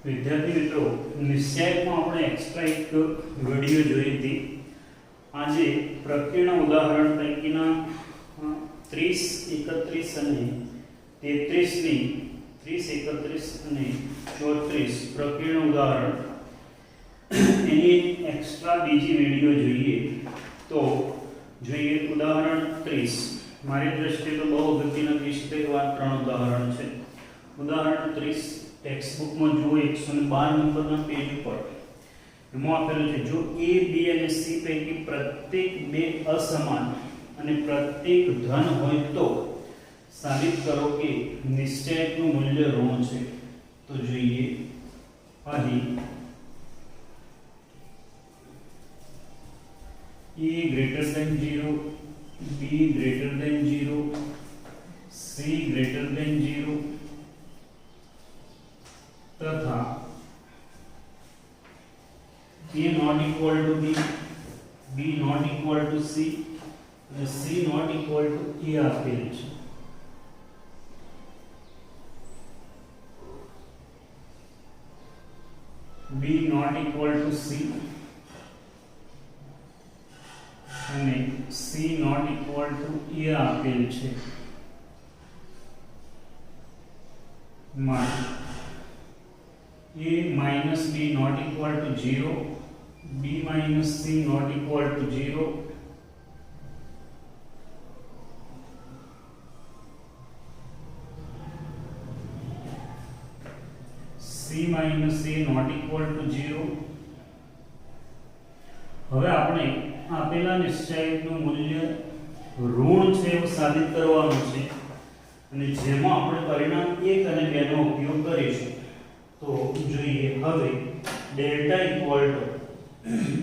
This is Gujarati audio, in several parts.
વિદ્યાર્થી મિત્રો, નિશ્ચયકમાં આપણે એક્સ્ટ્રા એક વિડિયો જોઈ હતી. આજે પ્રકીર્ણ ઉદાહરણ પૈકીના 30, 31 અને 33 ની 30, 31 અને 34 પ્રકીર્ણ ઉદાહરણ એની એક્સ્ટ્રા બીજી વિડિયો જોઈએ. તો જોઈએ ઉદાહરણ 30. મારી દ્રષ્ટિએ તો બહુ અગત્યના કહી શકાય એવા 3 ઉદાહરણ છે. ઉદાહરણ 30 ટેક્સ્ટ બુકમાં જુઓ 112 નંબરના પેજ ઉપર એમાં આપેલું છે, જો a, b અને c પૈકી પ્રત્યેક બે અસમાન અને પ્રત્યેક ધન હોય તો સાબિત કરો કે નિશ્ચયકનું મૂલ્ય ઋણ છે. તો જોઈએ અહીં a greater than 0, b greater than 0, c greater than 0 तथा a not equal to b, b not equal to c and c not equal to a આપેલ છે. b not equal to c અને c not equal to a આપેલ છે. માં a minus b not equal to 0, b minus c not equal to 0, c minus a not equal to 0. હવે આપણે આપેલા નિશ્ચયકનું મૂલ્ય ઋણ છે એવું સાબિત કરવાનું છે અને જેમાં આપણે પરિણામ 1 અને 2 નો ઉપયોગ કરીશું. તો જોઈએ હવે ડેલ્ટા ઇક્વલ ટુ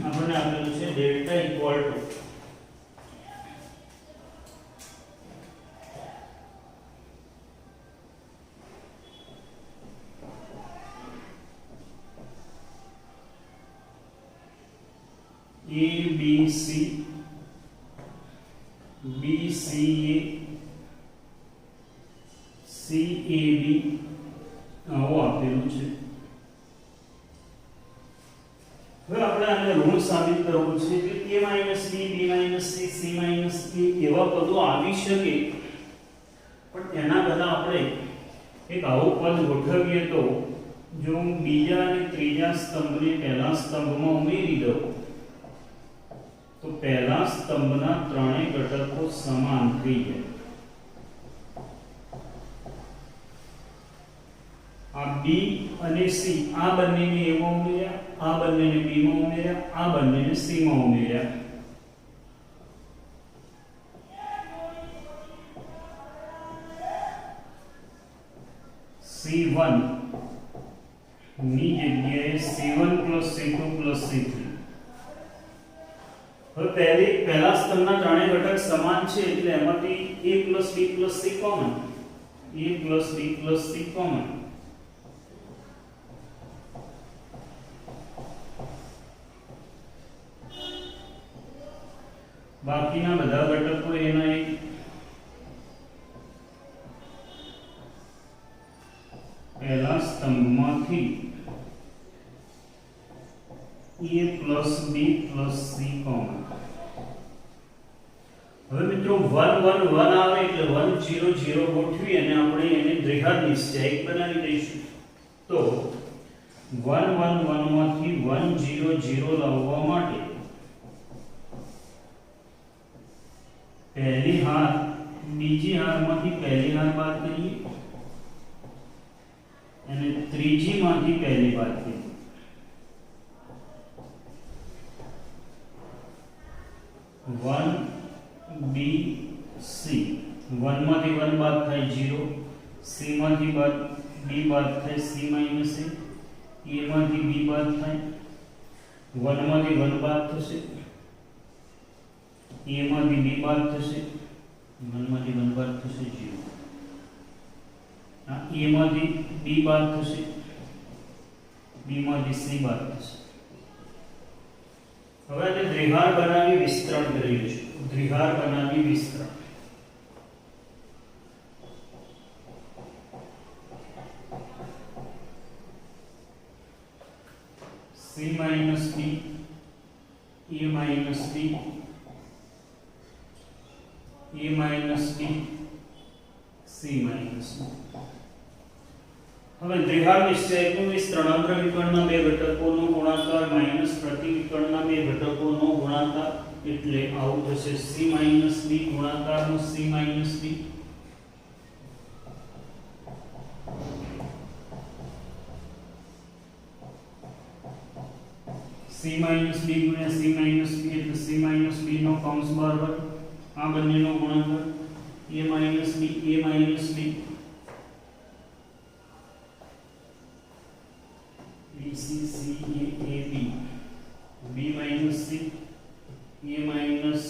આપણને આપેલું છે delta equal to a b c b c a c a b આવો આપેલું છે. હવે આપણે આને ઋણ સાબિત કરવું છે કે a b b c c a એવા પદો આવી શકે, પણ એના બદલે આપણે એક આવું પદ ગોઠવીએ તો જો હું બીજા અને ત્રીજા સ્તંભને પહેલા સ્તંભમાં ઉમેરી દઉં તો પહેલા સ્તંભના ત્રણેય ઘટકો સમાન થઈ જાય. આ b અને c આ બંનેને a માં ઉમેર્યા, આ બંનેને b માં ઉમેર્યા, આ બંનેને c માં ઉમેર્યા. c1 ની જગ્યાએ c1 c2 c3. હવે પહેલા સ્તંભના ત્રણેય ઘટક સમાન છે એટલે એમાંથી a b c common, a b c common. બાકીના બધા ઘટકો એના એક પહેલા સ્તંભમાંથી a b c કોમન. હવે મિત્રો 1 1 1 આવે એટલે 1 0 0 ગોઠવી અને આપણે એને દ્વિઘાત નિશ્ચયક બનાવી દઈશું. તો 1 1 1 માંથી 1 0 0 લાવવા માટે पहली हार बीजी हार मांथी पहली हार बात करिए અને ત્રીજી માંથી પહેલી બાદ કરીએ. 1 b c 1 માંથી 1 બાદ થાય 0, c માંથી બાદ b બાદ થાય c minus a, a માંથી b બાદ થાય 1 માંથી 1 બાદ થશે, a માંથી b બાદ થશે, 1 માંથી 1 બાદ થશે 0, a માંથી b બાદ થશે, b માંથી c બાદ થશે. હવે આને દ્વિઘાત બનાવી વિસ્તરણ કરીશું. દ્વિઘાત બનાવી વિસ્તરણ c minus b, a minus b, a minus b, c minus b. હવે દ્વિઘાત નિશ્ચય 19 ત્રણાંતર વિકર્ણના બે ઘટકોનો ગુણાકાર માઈનસ પ્રતિ વિકર્ણના બે ઘટકોનો ગુણાકાર એટલે આવું થશે c minus b ગુણાકારનો c minus b, c minus b ગુણ્યા c minus b એટલે c minus b નો કૌંસ બરાબર આ બંનેનો ગુણાકાર a minus b, a minus b, b c c a a b, b minus c, a minus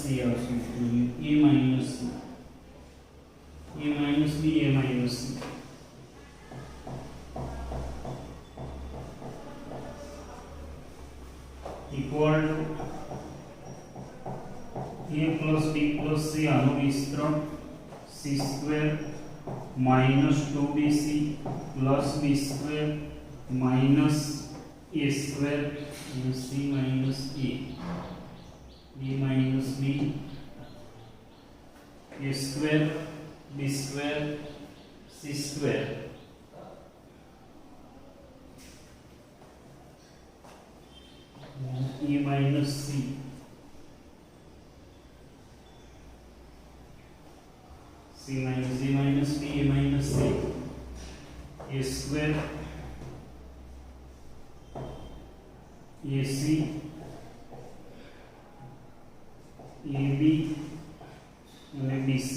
c આવશે, a minus c, a minus b, a minus c equal to a plus b plus c આનો વિસ્તરણ c square minus 2bc plus b square minus a square c minus a, b minus b, a square, b square, c square a minus c, c minus a minus b, a minus c, a square, ac, ab અને bc.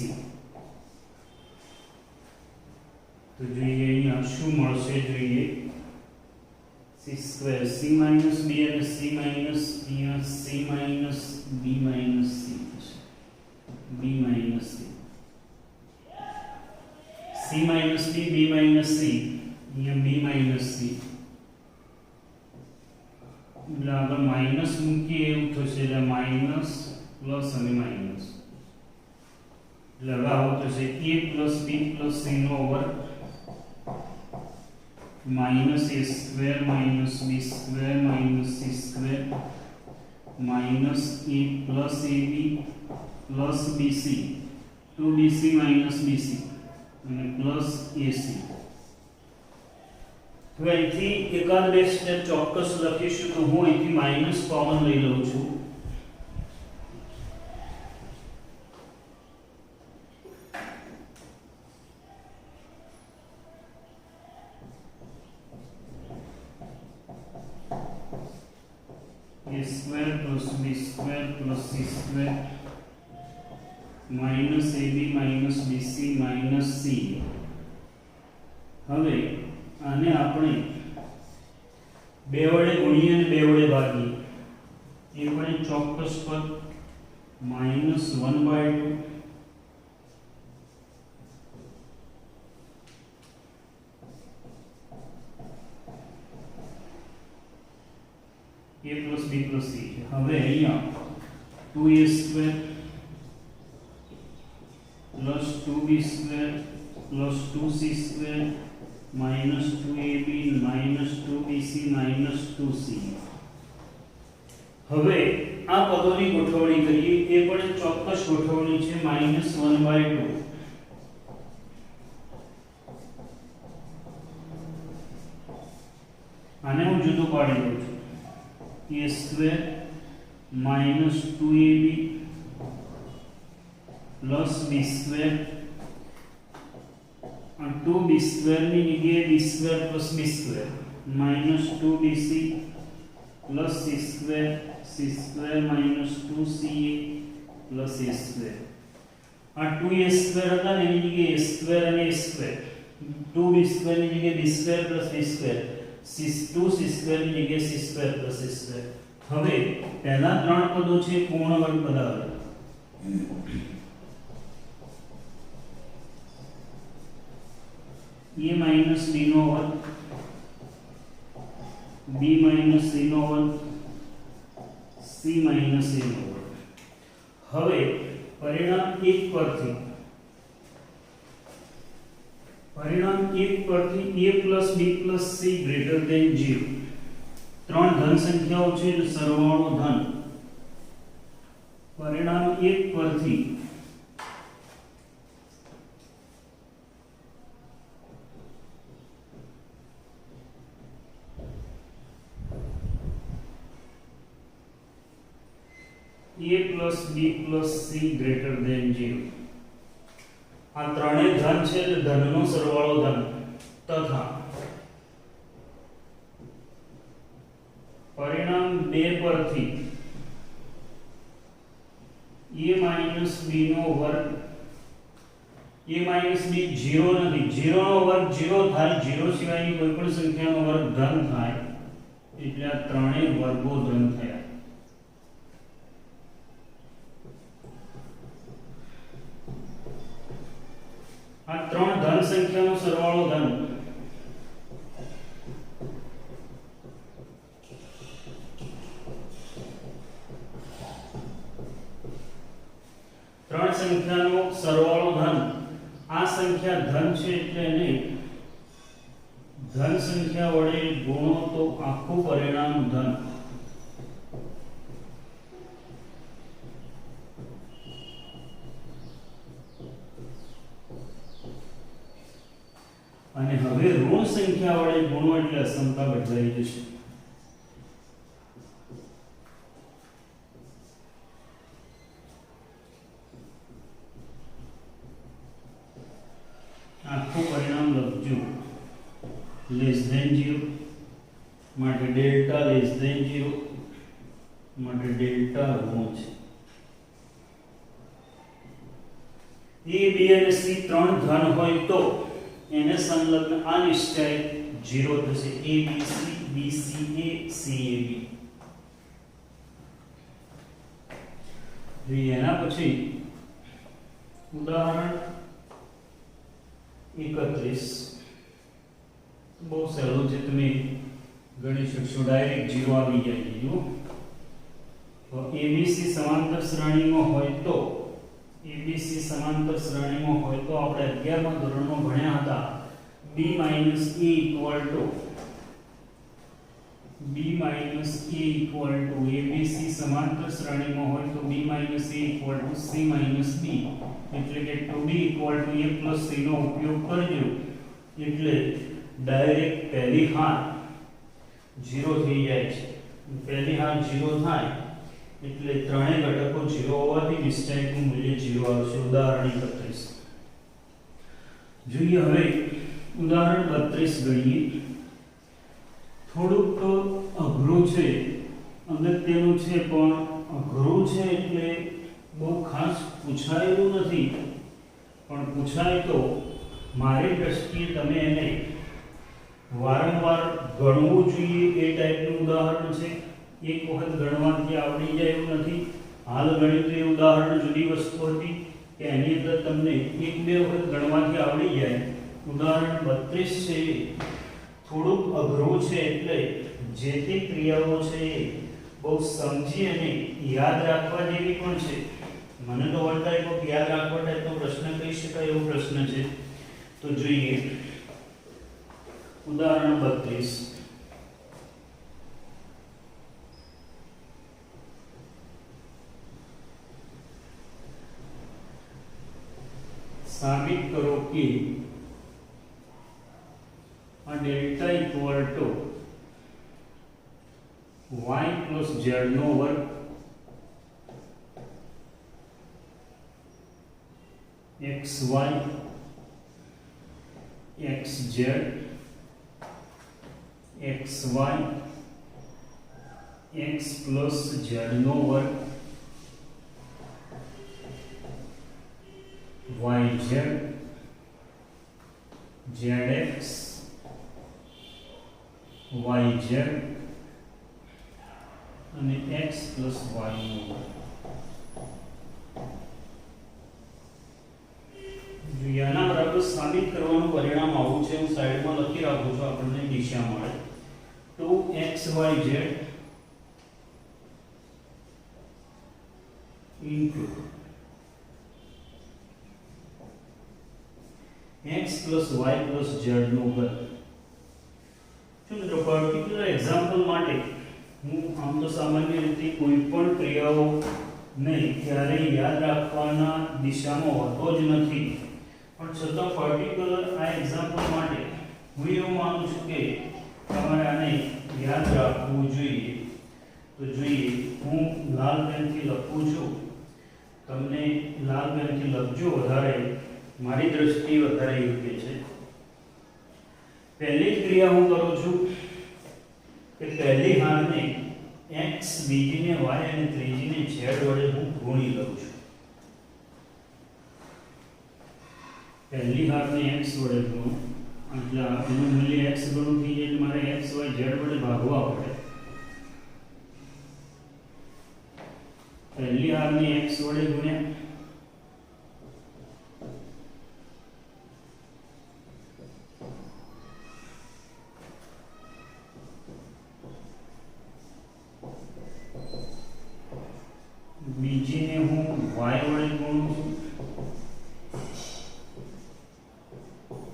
તો જોઈએ અહીંયા શું મળશે જોઈએ c square, c minus b અને c minus અહીંયા c minus b minus c, b minus c, c minus b, b minus c અહીંયા b minus c એટલે આગળ માઇનસ મૂકીએ એવું થશે એટલે માઇનસ પ્લસ અને માઇનસ એટલે હવે આવું થશે a plus b plus c નો વર્ગ minus a square minus b square minus c square minus a plus ab plus bc 2bc minus bc અને પ્લસ ac. હવે અહીંથી એકાદ બે સ્ટેપ ચોક્કસ લખીશું તો હું અહીંથી માઇનસ કોમન લઈ લઉં છું a square plus b square plus c square minus ab minus bc minus c. હવે આને આપણે બે વડે ગુણીએ અને બે વડે ભાગીએ એ પણ એક ચોક્કસ પદ -1/2 a plus b plus c. હવે અહીંયા 2a square plus 2b square plus 2c square minus 2ab minus 2bc minus 2c. હવે આ પદોની ગોઠવણી કરીએ એ પણ એક ચોક્કસ ગોઠવણી છે -1/2. આને હું જુદું પાડી દઉં છું a square minus 2ab plus b square and 2b square ની જગ્યાએ b square plus b square minus 2bc plus c square minus 2ca plus a square. આ 2a square હતા ને એની જગ્યાએ a square અને a square 2b square ની જગ્યાએ b square plus b square 2c square ની જગ્યાએ c square plus a square. હવે પહેલા ત્રણ પદો છે પૂર્ણ વર્ગ પદાવલિ a minus b નો વર્ગ b minus c નો વર્ગ c minus a નો વર્ગ. હવે પરિણામ 1 પરથી પરિણામ 1 પરથી a + b + c > 0 ત્રણ ધન સંખ્યાઓ છે એટલે સરવાળો ધન પરિણામ 1 પરથી a + b + c > 0 આ ત્રણેય ધન છે એટલે ધનનો સરવાળો ધન તથા પરિણામ 2 પરથી a - b નો વર્ગ a - b 0 નથી 0 નો વર્ગ 0 થાય 0 સિવાયની કોઈ પણ સંખ્યાનો વર્ગ ધન થાય એટલે આ ત્રણેય વર્ગો ધન થયા આ ત્રણ ધન સંખ્યાનો સરવાળો ધન ત્રણ સંખ્યાનો સરવાળો ધન આ સંખ્યા ધન છે એટલે એને ધન સંખ્યા વડે ગુણો તો આખું પરિણામ ધન અને હવે ઋણ સંખ્યા વડે ગુણો એટલે અસમતા બદલાઈ જશે આખું પરિણામ લખજો <0 માટે ડેલ્ટા <0 માટે ડેલ્ટા ઋણ છે a b અને c ત્રણ ધન હોય તો એને સંલગ્ન આ નિશ્ચય 0 થશે abc bca cab એના પછી ઉદાહરણ 31 બહુ સહેલું છે તમે ગણી શકશો ડાયરેક્ટ 0 આવી જાય જો તો abc સમાંતર શ્રેણીમાં હોય તો abc સમાંતર શ્રેણીમાં હોય તો આપણે 11મા ધોરણમાં ભણ્યા હતા b - a abc સમાંતર શ્રેણીમાં હોય તો b - a c - b એટલે કે 2b = a + c નો ઉપયોગ કરજો એટલે ડાયરેક્ટ પહેલી હાર 0 થઈ જાય છે પહેલી હાર 0 થાય એટલે ત્રણેય ઘટકો 0 હોવાથી નિશ્ચયકનું મૂલ્ય 0 આવશે ઉદાહરણ 31 જોઈએ હવે ઉદાહરણ 32 ગણીએ થોડુંક અઘરું છે અગત્યનું છે પણ અઘરું છે એટલે બહુ ખાસ પૂછાયેલું નથી પણ પૂછાય તો મારી દ્રષ્ટિએ તમે એને વારંવાર ગણવું જોઈએ એ ટાઈપનું ઉદાહરણ છે એક વખત ગણવાથી આવડી જાય એવું નથી હાલ ગણિત એ ઉદાહરણ જુદી વસ્તુ હતી કે એની અંદર તમને એક બે વખત ગણવાથી આવડી જાય ઉદાહરણ 32 છે થોડુંક અઘરું છે એટલે જે તે ક્રિયાઓ છે એ બહુ સમજી અને યાદ રાખવા જેવી પણ છે મને તો વન ટાઈપ ઓફ યાદ રાખવા ટાઈપનો પ્રશ્ન કહી શકાય એવો પ્રશ્ન છે તો જોઈએ ઉદાહરણ 32 साबित करो कि delta equal to y plus z नो वर्ग xy xz xy x plus z नो वर्ग yz zx yz અને x plus y નો જો આના બરાબર સાબિત કરવાનું પરિણામ આવું છે હું સાઈડમાં લખી રાખું છું આપણને દિશા મળે 2xyz x + y + z નો ઘન। જો મિત્રો પર્ટિક્યુલર એક્ઝામ્પલ માટે હું આમ તો સામાન્ય રીતે કોઈ પણ ક્રિયાઓ નહીં ક્યારેય યાદ રાખવાના દિશામાં હોતો જ નથી, પણ છતાં પર્ટિક્યુલર આ એક્ઝામ્પલ માટે હું એવું માનું છું કે તમારે આને યાદ રાખવું જોઈએ। તો જોઈએ, હું લાલ પેનથી લખું છું, તમને લાલ પેનથી લખજો, વધારે મારી દ્રષ્ટિએ વધારે યોગ્ય છે। પહેલી ક્રિયા હું કરું છું કે પહેલી હારને x, બીજીને y અને ત્રીજીને z વડે હું ગુણી લઉં છું। પહેલી હારને x વડે ગુણું એટલે એનું મૂલ્ય x ગણું થઈ જાય એટલે મારે x, y, z વડે ભાગવા પડે। પહેલી હારને x વડે ગુણ્યા બીજીને હું y વડે ગુણું છું,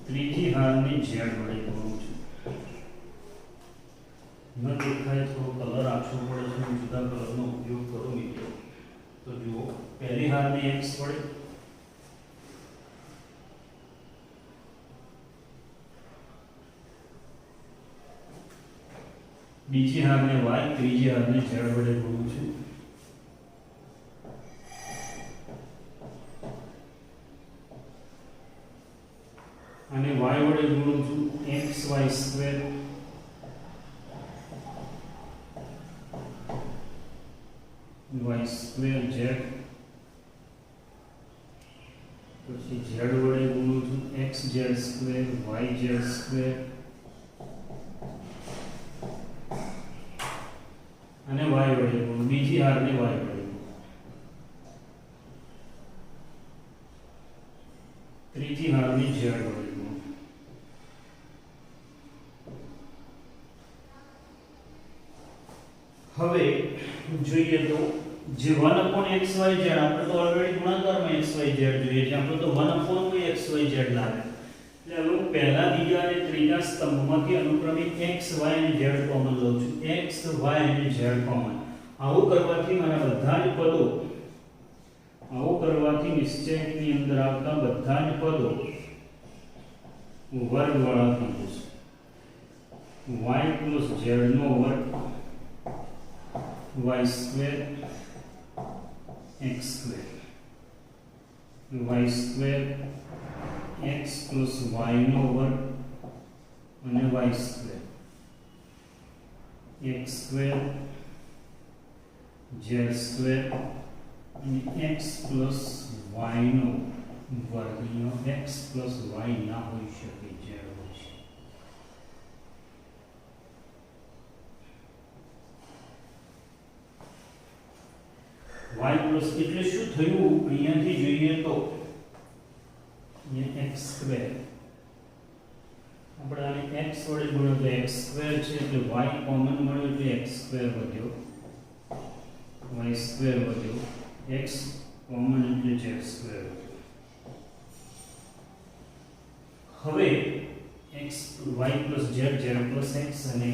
ત્રીજી હારને z વડે ગુણું છું। ન દેખાય થોડો કલર આપવો પડે છે, હું જુદા કલરનો ઉપયોગ કરું મિત્રો। તો જુઓ, પહેલી હારને x વડે, બીજી હારને y, ત્રીજી હારને z વડે ગુણું છું। અને y વડે ગુણું છું xy square y square z, પછી z વડે ગુણું છું xz સ્ક્વેર yz સ્ક્વેર અને y વડે ગુણું બીજી હારને y વડે, ત્રીજી હારને z વડે। હવે જોઈએ તો જે 1/xyz આપણે તો ઓલરેડી ગુણાકારમાં xyz જોઈએ છે, આપણે તો 1/xyz લાગે એટલે હવે હું પહેલા, બીજા અને ત્રીજા સ્તંભમાંથી અનુક્રમે x, y અને z કોમન લઉં છું। x, y અને z કોમન, આવું કરવાથી મારા બધા જ પદો, આવું કરવાથી નિશ્ચયની અંદર આવતા બધા જ પદો વર્ગવાળા થઈ જશે। y + z નો વર્ગ y square x square, y square x + y નો વર્ગ અને y square, x square z square અને x + y નો વર્ગ। x + y ના હોઈ શકે, z હોય છે। y પ્લસ એટલે શું થયું અહીંયાથી જોઈએ તો x સ્ક્વેર, આપણે આને x વડે ગુણ્યો તો x સ્ક્વેર છે એટલે y કોમન મળ્યો એટલે x સ્ક્વેર વધ્યો, y સ્ક્વેર વધ્યો, x કોમન એટલે z સ્ક્વેર વધ્યો। હવે x, y + z, z + x અને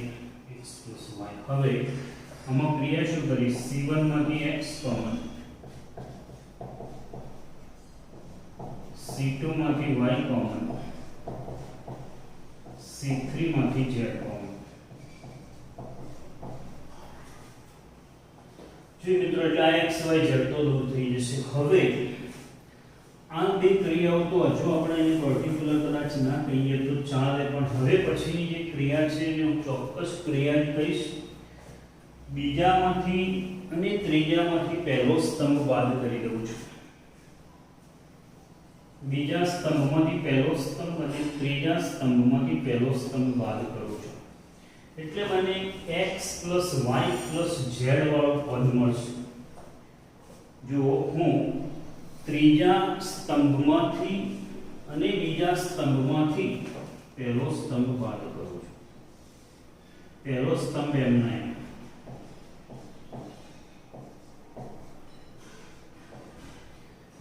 x + y। હવે આમાં ક્રિયા શું કરી, c1 માંથી x કોમન, c2 માંથી y કોમન, c3 માંથી z કોમન। જો મિત્રો એટલે આ x, y, z તો દૂર થઈ જશે। હવે આ બે ક્રિયાઓ તો હજુ આપણે એને પર્ટિક્યુલર કદાચ ના કહીએ તો ચાલે, પણ હવે પછીની જે ક્રિયા છે એને હું ચોક્કસ ક્રિયા કહીશ। બીજામાંથી અને ત્રીજામાંથી પહેલો સ્તંભ બાદ કરી દઉં છું, બીજા સ્તંભમાંથી પહેલો સ્તંભ અને ત્રીજા સ્તંભમાંથી પહેલો સ્તંભ બાદ કરું છું એટલે મને x + y + z વાળો પદ મળશે। જો હું ત્રીજા સ્તંભમાંથી અને બીજા સ્તંભમાંથી પહેલો સ્તંભ બાદ કરું છું, પહેલો સ્તંભ એમના એમ,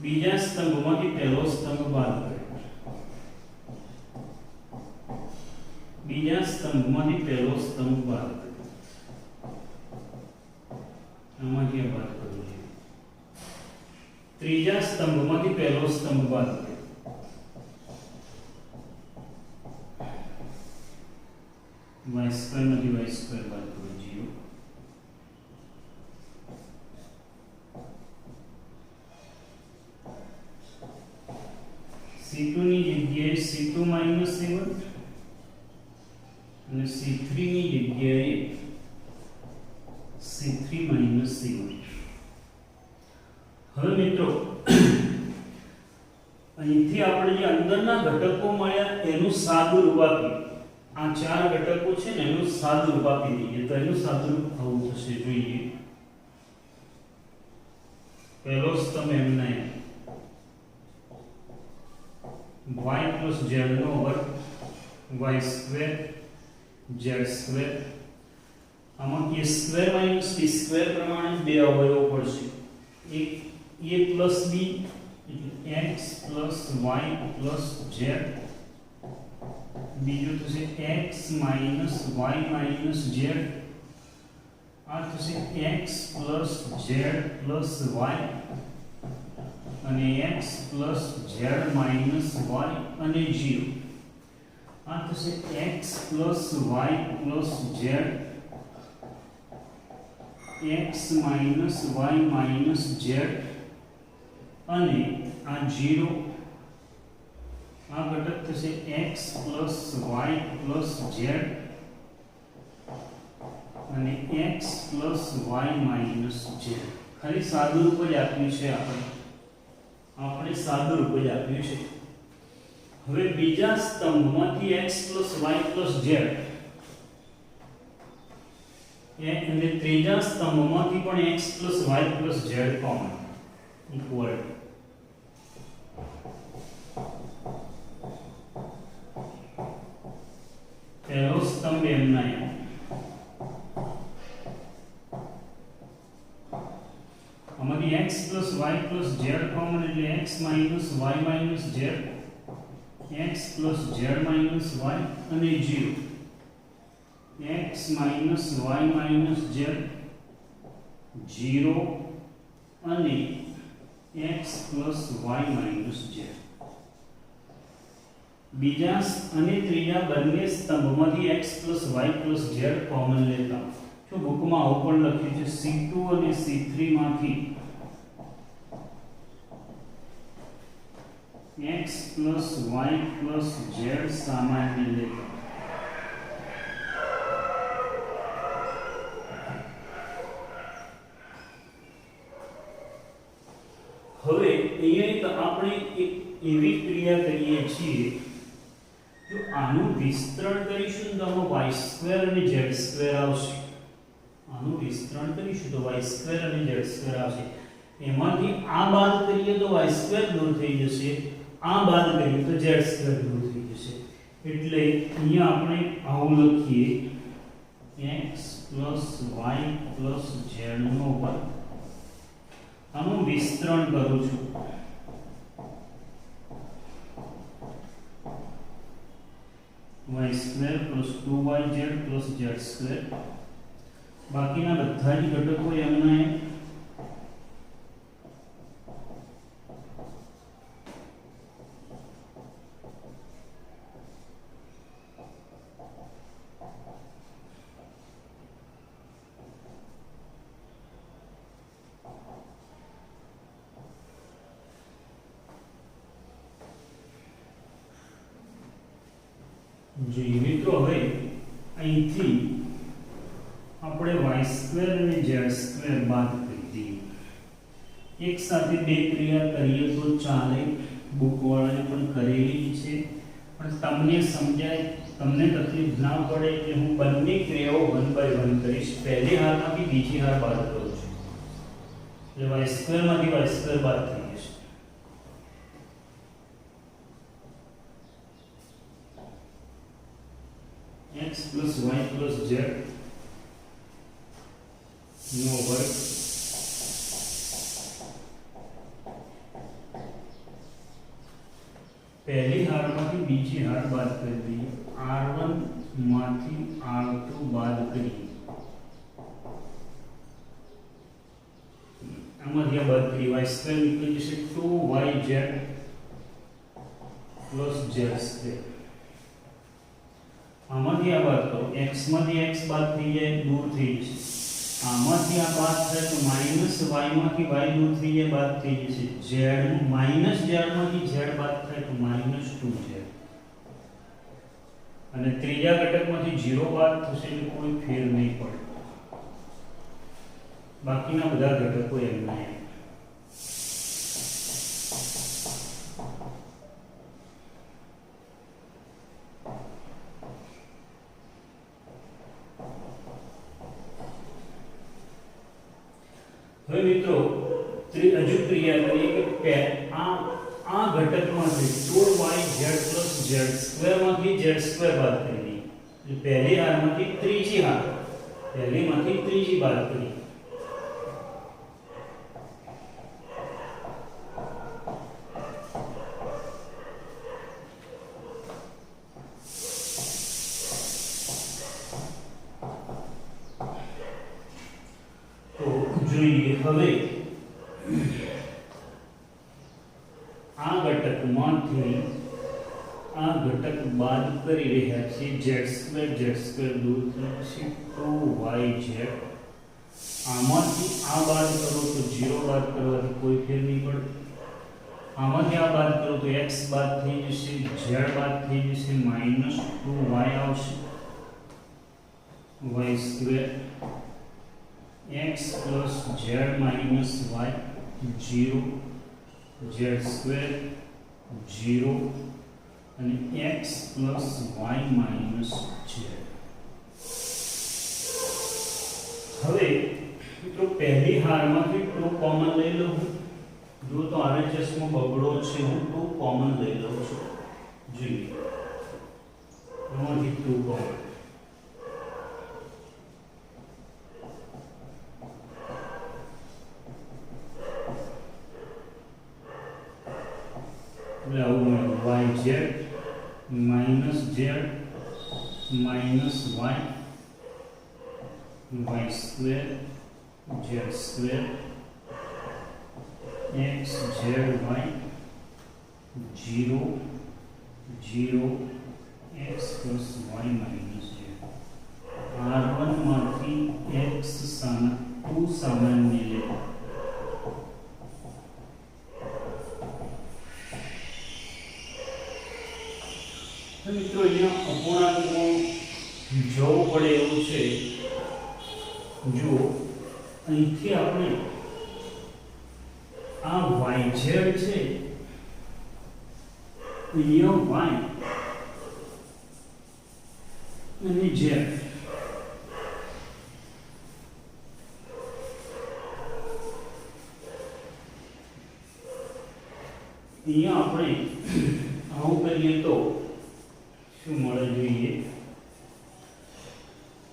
બીજા સ્તંભમાંથી પહેલો સ્તંભ બાદ કર્યો, બીજા સ્તંભમાંથી પહેલો સ્તંભ બાદ કર્યો, આમાંથી બાદ કરવો જોઈએ. ત્રીજા સ્તંભમાંથી પહેલો સ્તંભ બાદ કર્યો, y સ્ક્વેર માંથી y સ્ક્વેર બાદ કરો 0. C2 ની જગ્યાએ C2 - 7 અને C3 ની જગ્યાએ C3 - 7. હવે મિત્રો અહીંથી આપણે જે અંદરના ઘટકો મળ્યા એનું સાદું રૂપ આપીએ. આ ચાર ઘટકો છે ને એનું સાદું રૂપ આપી દઈએ તો એનું સાદું રૂપ આવું થશે, જોઈએ. પહેલો સ્તંભ એમના y plus z નો વર્ગ y સ્ક્વેર z સ્ક્વેર, આમાં a square minus b square પ્રમાણે બે અવયવો પડશે. એક a plus b એટલે x plus y plus z, બીજું થશે x minus y minus z, આ થશે x plus z plus y અને x plus z minus y અને 0, આ થશે x plus y plus z, x minus y minus z અને આ 0, આ ઘટક થશે x plus y plus z અને x plus y minus z. ખાલી સાદું રૂપ જ આપ્યું છે, આપણે સાદું રૂપ જ આપ્યું છે. હવે બીજા સ્તંભમાંથી x plus y plus z અને ત્રીજા સ્તંભમાંથી પણ x plus y plus z common equal. પહેલો સ્તંભ એમના એમ, આમાંથી x plus y plus z common એટલે x minus y minus z, x plus z minus y અને 0, x minus y minus z 0 અને x plus y minus z. બીજા અને ત્રીજા બંને સ્તંભમાંથી x plus y plus z common લેતા, જો બુકમાં આવું પણ લખ્યું છે C2 અને C3 માંથી x plus y plus z સામાન્ય લેતા. હવે અહીંયા આપણે એક એવી ક્રિયા કરીએ છીએ, જો આનું વિસ્તરણ કરીશું તો આમાં y સ્ક્વેર અને z સ્ક્વેર આવશે. આનું વિસ્તરણ કરીશું તો y સ્ક્વેર અને z સ્ક્વેર આવશે. એમાંથી આ બાદ કરીએ તો y સ્ક્વેર દૂર થઈ જશે, આ બાદ કરીએ તો z સ્ક્વેર દૂર થઈ જશે. એટલે અહીંયા આપણે આવું લખીએ x plus y plus z નો વર્ગ. આનું વિસ્તરણ કરું છું, y square plus 2yz plus z square. બાકીના બધા જ ઘટકો એમના એમ. જી મિત્રો, હવે અહીંથી આપણે y સ્ક્વેર અને z સ્ક્વેર બાદ કરી દઈએ. એક સાથે બે ક્રિયા કરીએ તો ચાલે, બુક વાળાએ પણ કરેલી છે, પણ તમને સમજાય, તમને તકલીફ ના પડે એટલે હું બંને ક્રિયાઓ 1 by 1 કરીશ. પહેલી હારમાંથી બીજી હાર બાદ કરું છું એટલે y સ્ક્વેર માંથી y સ્ક્વેર બાદ થઈ જશે. x plus y plus z નો વર્ગ પહેલી હારમાંથી બીજી હાર બાદ કરી દઈએ. r1 માંથી r2 બાદ કરીએ, આમાંથી આ બાદ કરીએ, y સ્ક્વેર નીકળી જશે 2yz પ્લસ z સ્ક્વેર. આમાંથી આ બાદ કરો, x માંથી x બાદ થઈ જાય, દૂર થઈ જશે. આમાંથી આ બાદ થાય તો માઈનસ y માંથી y દૂર થઈ જાય, બાદ થઈ જશે. z માઈનસ z માંથી z બાદ થાય તો માઈનસ 2z. અને ત્રીજા ઘટકમાંથી 0 બાદ થશે એટલે કોઈ ફેર નહીં પડે, બાકીના બધા ઘટકો એમના એમ. હવે મિત્રો હજુ ક્રિયા કરીએ કે આ ઘટકમાંથી 2yz z સ્ક્વેર માંથી z સ્ક્વેર બાદ કરીએ. એટલે પહેલી હારમાંથી ત્રીજી હાર, પહેલીમાંથી ત્રીજી બાદ કરીએ. જોઈએ હવે આ ઘટકમાંથી આ ઘટક બાદ કરી રહ્યા છીએ, z2 દૂર થશે 2yz. આમાંથી આ બાદ કરો તો 0 બાદ કરવાથી કોઈ ફેર નહીં પડે. આમાંથી આ બાદ કરો તો x બાદ થઈ જશે, z બાદ થઈ જશે, માઈનસ 2y આવશે, y2 x plus z minus y 0, z square 0 અને x plus y minus z. હવે મિત્રો પહેલી હારમાંથી 2 કોમન લઈ લઉં. જો તો RHS માં બગડો છે, હું 2 કોમન લઈ લઉં છું. જોઈએ આમાંથી 2 common, yz minus z minus y, y square z square x z y 0 0 x plus y minus z. r1 માંથી x 2 સામાન્ય લે. મિત્રો અહીંયા અપૂર્ણાંકમાં જવું પડે એવું છે. જો અહીંથી આપણે આ yz છે, અહીંયા y અને z, અહીંયા આપણે આવું કરીએ તો શું મળે જોઈએ.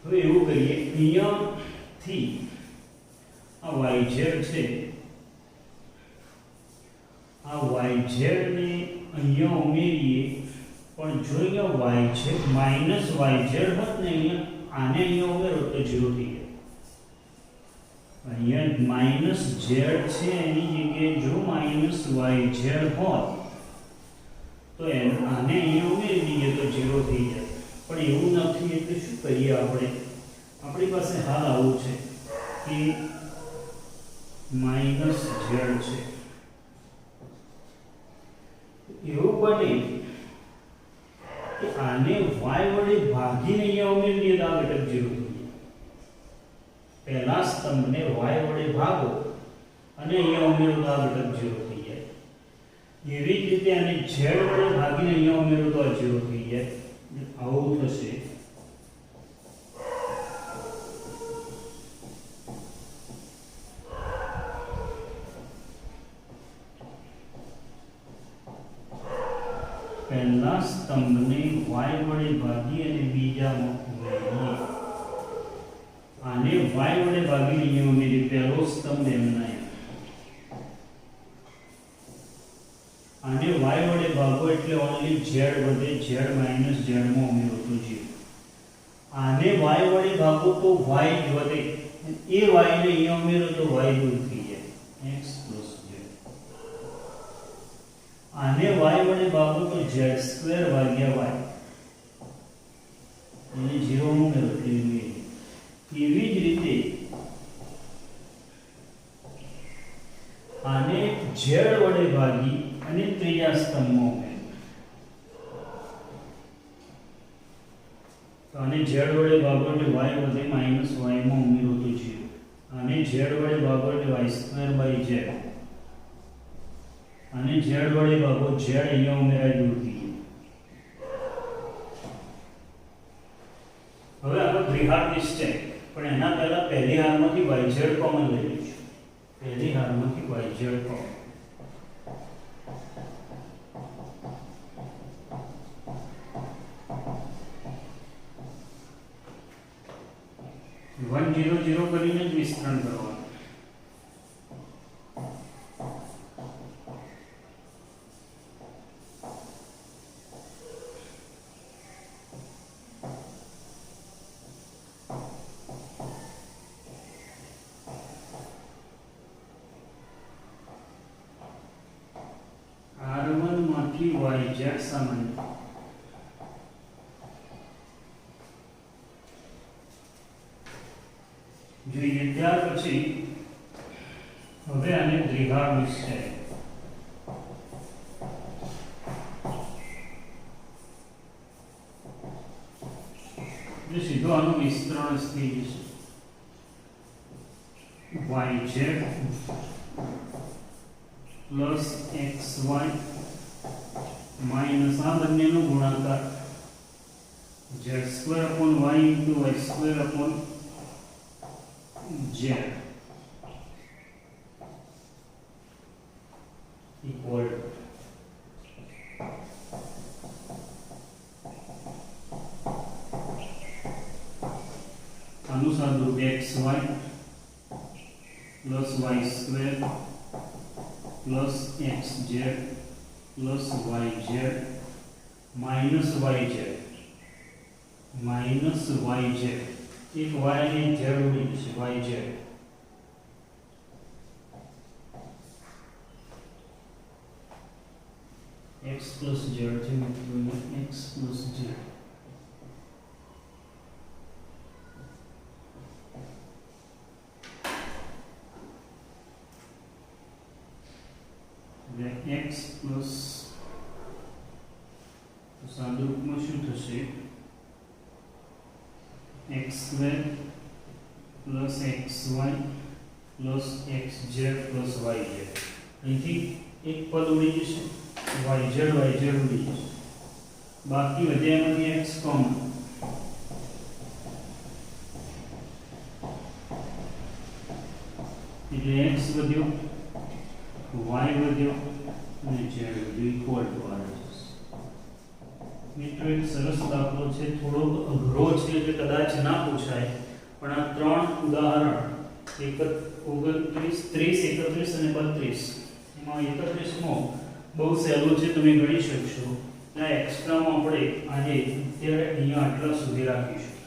હવે એવું કરીએ, અહીંયાથી આ yz છે, આ yz ને અહીંયા ઉમેરીએ, પણ જો અહીંયા y છે માઈનસ yz હોત ને, અહીંયા આને અહીંયા ઉમેરો તો 0 થઈ જાય. અહીંયા માઈનસ z છે, એની જગ્યાએ જો માઈનસ yz હોત તો આને અહીંયા ઉમેરી દઈએ તો 0 થઈ જાય. પણ એવું નથી, એટલે શું કરીએ આપણે, આપણી પાસે હાલ આવું છે કે માઈનસ z છે. એવું બને કે આને y વડે ભાગીને અહીંયા ઉમેરી દઈએ તો આ ઘટક 0 થઈ જાય. પહેલા સ્તંભને y વડે ભાગો અને અહીંયા ઉમેરો તો આ ઘટક 0 થઈ જાય. એવી જ રીતે આને z વડે ભાગીને અહીંયા ઉમેરો તો આ 0 થઈ જાય. આવું થશે. પહેલા સ્તંભને y વડે ભાગી અને બીજામાં ઉમેરીએ. આને y વડે ભાગીને અહીંયા ઉમેરી, પહેલો સ્તંભ એમના એમ. આને y વડે ભાગો એટલે ઓનલી z વધે, z માઈનસ z માં ઉમેરો તો 0. ભાગો તો y જ વધે, એ y ને અહીંયા ઉમેરો તો y દૂર થઈ જાય, x plus z. આને y વડે ભાગો તો z² ભાગ્યા y, એને 0 ઉમેરો એટલે એવી જ રીતે આને z વડે ભાગી અને ત્રીજા સ્તંભમાં ઉમેરો, તો આને z વડે ભાગો એટલે y વધે માઈનસ y માં ઉમેરો તો 0, આને z વડે ભાગો એટલે y² z, આને z વડે ભાગો z અહીંયા ઉમેરાય દૂર થઈ ગયું. હવે આપણે દ્વિઘાત નિશ્ચય, પણ એના પહેલા પહેલી હારમાંથી yz કોમન લઈ લઈશું. પહેલી હારમાંથી yz કોમન, વન 0 0 કરીને જ વિસ્તરણ કરવાનું. R1 માંથી yz સામાન્ય, જોઈએ ત્યાર પછી હવે આને દ્વિઘાત નિશ્ચય, જે સીધો આનું વિસ્તરણ થઈ જશે, yz પ્લસ xy માઈનસ આ બંનેનો ગુણાકાર z² upon y into y² upon z equal अनुसार रूप xy plus y² plus xz plus yz minus yz minus yz, एक y ने z उड़ी जશે yz, x plus z છે મિત્રો, x plus z x plus તો સાદું રૂપમાં શું થશે, x² plus xy plus xz plus yz, અહીંથી એક પદ ઉડી જશે, yz ઉડી જશે, બાકી વધ્યામાંથી x કોમન, એટલે x વધ્યો, y વધ્યો અને z વધ્યો ઇક્વલ ટુ r થશે. મિત્રો એક સરસ દાખલો છે, થોડો અઘરો છે એટલે કદાચ ના પૂછાય, પણ આ ત્રણ ઉદાહરણ 29, 30, 31 અને 32 એમાં 31મો બહુ સહેલું છે, તમે ગણી શકશો. આ એક્સ્ટ્રામાં આપણે આજે અત્યારે અહીંયા આટલા સુધી રાખીશું.